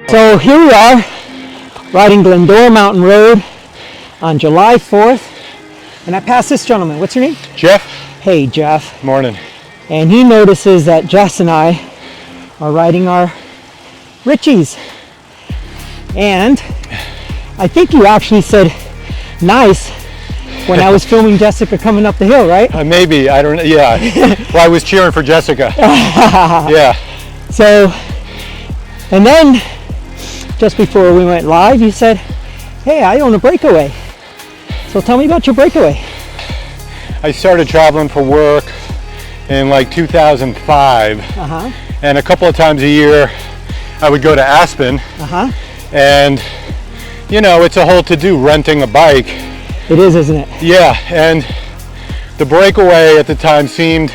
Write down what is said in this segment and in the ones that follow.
So here we are, riding Glendora Mountain Road on July 4th, and I passed this gentleman. What's your name? Jeff. Hey, Jeff. Morning. And he notices that Jess and I are riding our Ritcheys. And I think you actually said nice when I was filming Jessica coming up the hill, right? Maybe, I don't know, yeah. Well, I was cheering for Jessica. Yeah. So, and then just before we went live, you said, hey, I own a Breakaway. So tell me about your Breakaway. I started traveling for work in like 2005. And a couple of times a year, I would go to Aspen. And, you know, it's a whole to-do renting a bike. It is, isn't it? Yeah, and the Breakaway at the time seemed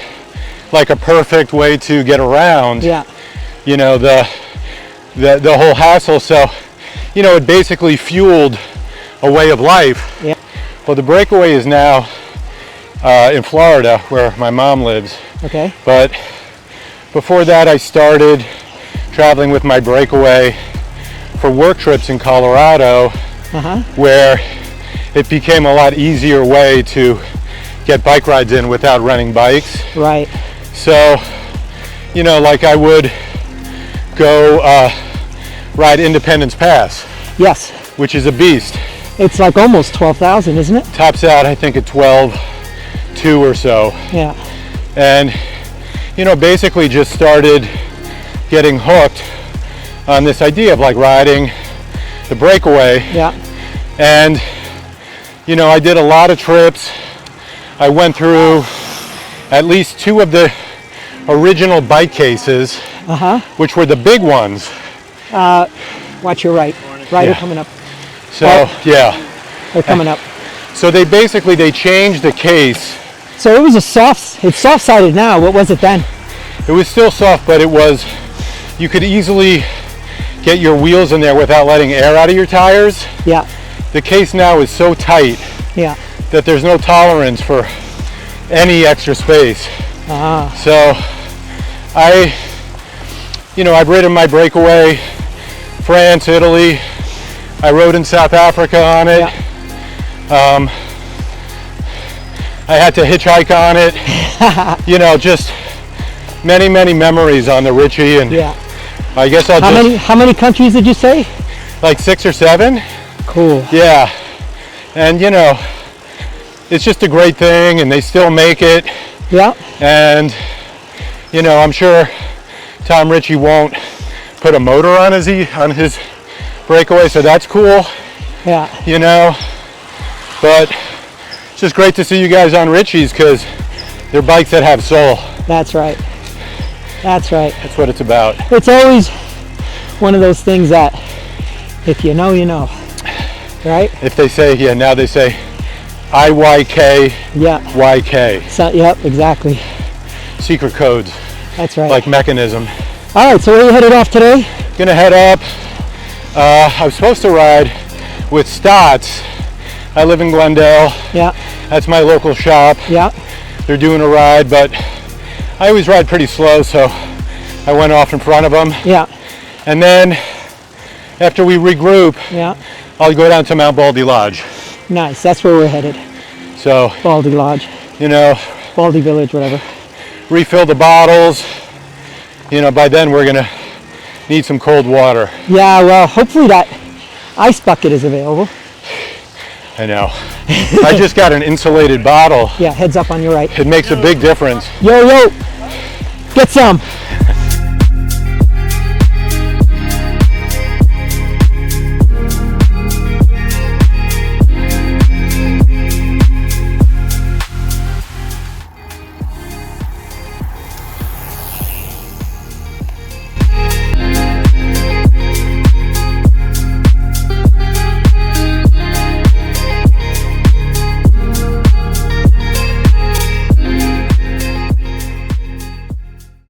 like a perfect way to get around. Yeah. You know, the whole hassle. So, you know, it basically fueled a way of life. Yeah. Well, the Breakaway is now in Florida, where my mom lives. Okay. But before that, I started traveling with my Breakaway for work trips in Colorado, where it became a lot easier way to get bike rides in without renting bikes. Right. So, you know, like I would go ride Independence Pass. Yes. Which is a beast. It's like almost 12,000, isn't it? Tops out, I think, at 12,200 or so. Yeah. And, you know, basically just started getting hooked on this idea of like riding the Breakaway. Yeah. And, you know, I did a lot of trips. I went through at least 2 of the original bike cases, which were the big ones. Watch your right. Rider coming up. So, yeah. They're coming up. So they changed the case. So it was it's soft-sided now. What was it then? It was still soft, but it was, you could easily get your wheels in there without letting air out of your tires. Yeah. The case now is so tight that there's no tolerance for any extra space. So I've ridden my Breakaway, France, Italy. I rode in South Africa on it. I had to hitchhike on it. You know, just many memories on the Ritchey, and I guess How many countries did you say? Like 6 or 7. Cool. Yeah. And you know, it's just a great thing, and they still make it. Yeah. And you know, I'm sure Tom Ritchey won't put a motor on his Breakaway, so that's cool. Yeah. You know, but it's just great to see you guys on Ritcheys, because they're bikes that have soul. That's right. That's right. That's what it's about. It's always one of those things that if you know, you know. Right? If they say, now they say IYK, YK. So, yep, exactly. Secret codes. That's right. Like mechanism. All right, so where are you headed off today? Gonna head up. I was supposed to ride with Stotts. I live in Glendale. Yeah. That's my local shop. Yeah. They're doing a ride, but I always ride pretty slow, so I went off in front of them. Yeah. And then after we regroup, I'll go down to Mount Baldy Lodge. Nice, that's where we're headed. So Baldy Lodge. You know, Baldy Village, whatever. Refill the bottles. You know, by then we're gonna need some cold water. Yeah, well, hopefully that ice bucket is available. I know. I just got an insulated bottle. Yeah, heads up on your right. It makes a big difference. Yo, get some.